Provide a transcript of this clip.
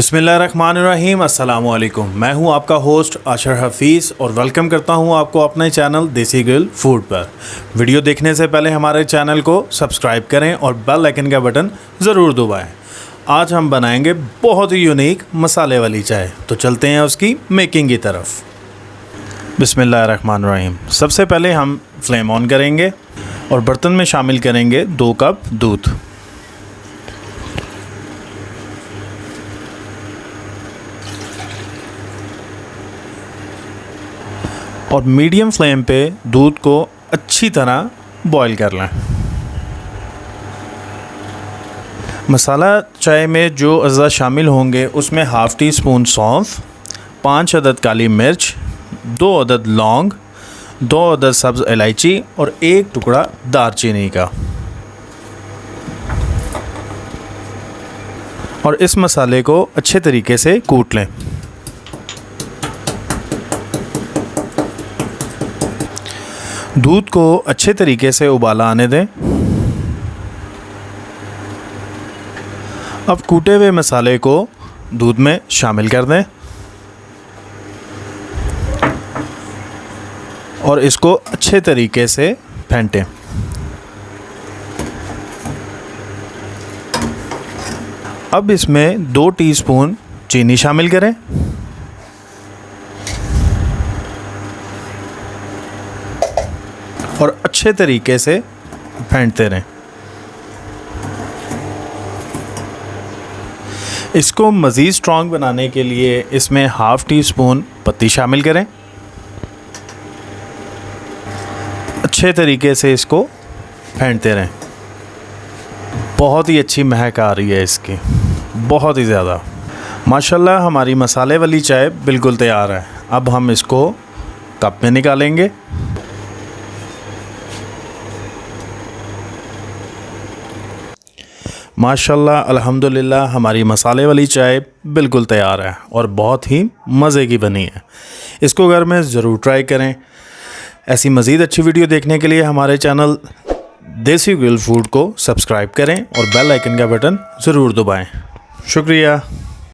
बिस्मिल्लाहिर्रहमानिर्रहीम अस्सलामुअलैकुम। मैं हूं आपका होस्ट आशर हफीज़ और वेलकम करता हूं आपको अपने चैनल देसी ग्रिल फूड पर। वीडियो देखने से पहले हमारे चैनल को सब्सक्राइब करें और बेल आइकन का बटन ज़रूर दबाएं। आज हम बनाएंगे बहुत ही यूनिक मसाले वाली चाय, तो चलते हैं उसकी मेकिंग की तरफ। बिस्मिल्लाहिर्रहमानिर्रहीम। सबसे पहले हम फ्लेम ऑन करेंगे और बर्तन में शामिल करेंगे 2 कप दूध। और मीडियम फ्लेम पे दूध को अच्छी तरह बॉईल कर लें। मसाला चाय में जो अज़ा शामिल होंगे उसमें हाफ़ टी स्पून सौंफ, 5 अदद काली मिर्च, 2 अदद लौंग, 2 अदद सब्ज़ इलायची और 1 टुकड़ा दालचीनी का। और इस मसाले को अच्छे तरीके से कूट लें। दूध को अच्छे तरीके से उबाला आने दें। अब कूटे हुए मसाले को दूध में शामिल कर दें और इसको अच्छे तरीके से फेंटें। अब इसमें 2 टीस्पून चीनी शामिल करें और अच्छे तरीके से फेंटते रहें। इसको मज़ीद स्ट्रॉन्ग बनाने के लिए इसमें हाफ़ टी स्पून पत्ती शामिल करें। अच्छे तरीके से इसको फेंटते रहें। बहुत ही अच्छी महक आ रही है इसकी, बहुत ही ज़्यादा। माशाल्लाह हमारी मसाले वाली चाय बिल्कुल तैयार है। अब हम इसको कप में निकालेंगे। माशाल्लाह अल्हम्दुलिल्लाह हमारी मसाले वाली चाय बिल्कुल तैयार है और बहुत ही मज़े की बनी है। इसको घर में ज़रूर ट्राई करें। ऐसी मज़ीद अच्छी वीडियो देखने के लिए हमारे चैनल देसी ग्रिल फूड को सब्सक्राइब करें और बेल आइकन का बटन ज़रूर दबाएं। शुक्रिया।